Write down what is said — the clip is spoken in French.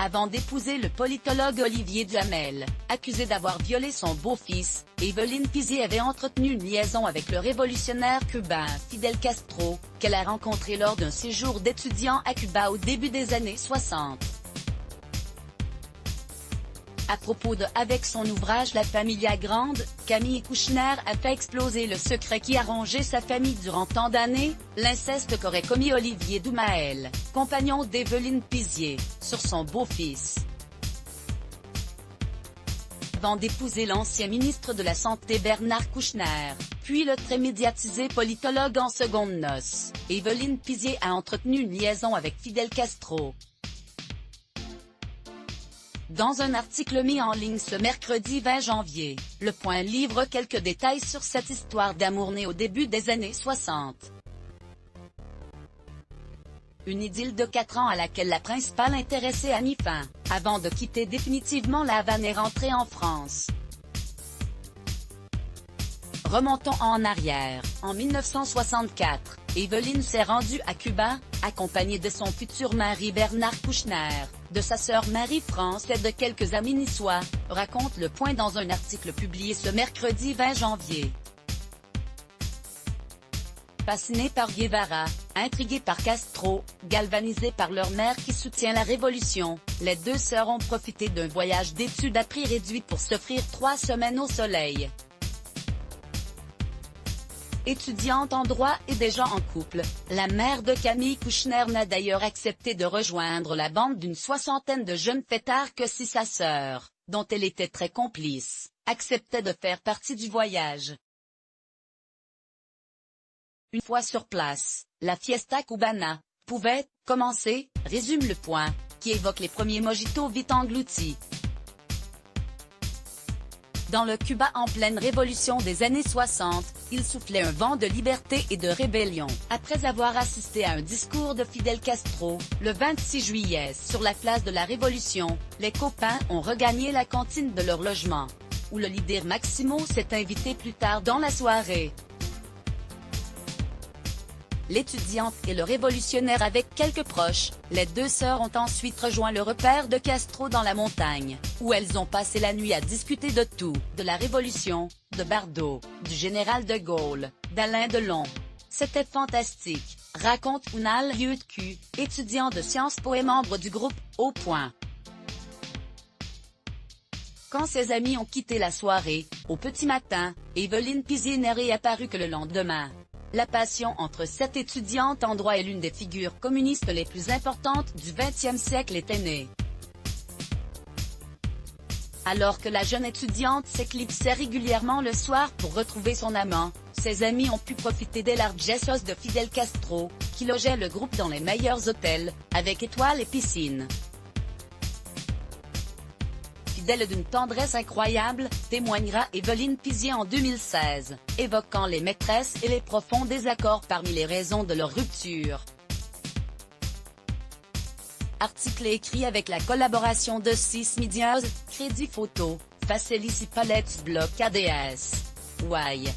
Avant d'épouser le politologue Olivier Duhamel, accusé d'avoir violé son beau-fils, Evelyne Pizier avait entretenu une liaison avec le révolutionnaire cubain Fidel Castro, qu'elle a rencontré lors d'un séjour d'étudiant à Cuba au début des années 60. À propos de avec son ouvrage La Familia Grande, Camille Kouchner a fait exploser le secret qui a rongé sa famille durant tant d'années, l'inceste qu'aurait commis Olivier Duhamel, compagnon d'Evelyne Pizier, sur son beau-fils. Avant d'épouser l'ancien ministre de la Santé Bernard Kouchner, puis le très médiatisé politologue en secondes noces, Evelyne Pizier a entretenu une liaison avec Fidel Castro. Dans un article mis en ligne ce mercredi 20 janvier, Le Point livre quelques détails sur cette histoire d'amour née au début des années 60. Une idylle de 4 ans à laquelle la principale intéressée a mis fin, avant de quitter définitivement La Havane et rentrer en France. Remontons en arrière, en 1964, Evelyne s'est rendue à Cuba, accompagnée de son futur mari Bernard Kouchner, de sa sœur Marie-France et de quelques amis niçois, raconte Le Point dans un article publié ce mercredi 20 janvier. Fascinés par Guevara, intrigués par Castro, galvanisés par leur mère qui soutient la révolution, les deux sœurs ont profité d'un voyage d'études à prix réduit pour s'offrir 3 semaines au soleil. Étudiante en droit et déjà en couple, la mère de Camille Kouchner n'a d'ailleurs accepté de rejoindre la bande d'une 60aine de jeunes fêtards que si sa sœur, dont elle était très complice, acceptait de faire partie du voyage. Une fois sur place, la fiesta cubana pouvait commencer, résume Le Point, qui évoque les premiers mojitos vite engloutis. Dans le Cuba en pleine révolution des années 60, il soufflait un vent de liberté et de rébellion. Après avoir assisté à un discours de Fidel Castro, le 26 juillet sur la place de la Révolution, les copains ont regagné la cantine de leur logement, où le leader Maximo s'est invité plus tard dans la soirée. L'étudiante et le révolutionnaire avec quelques proches, les deux sœurs ont ensuite rejoint le repère de Castro dans la montagne, où elles ont passé la nuit à discuter de tout, de la Révolution, de Bardo, du général de Gaulle, d'Alain Delon. C'était fantastique, raconte Unal Yutku, étudiant de Sciences Po et membre du groupe Au Point. Quand ses amis ont quitté la soirée, au petit matin, Evelyne Pizier n'est réapparue que le lendemain. La passion entre cette étudiante en droit et l'une des figures communistes les plus importantes du XXe siècle était née. Alors que la jeune étudiante s'éclipsait régulièrement le soir pour retrouver son amant, ses amis ont pu profiter des largesses de Fidel Castro, qui logeait le groupe dans les meilleurs hôtels, avec étoiles et piscines. Fidèle d'une tendresse incroyable, témoignera Evelyne Pizier en 2016, évoquant les maîtresses et les profonds désaccords parmi les raisons de leur rupture. Article écrit avec la collaboration de 6 Medias, Crédit Photo, Facelici Palette Bloc ADS. Y.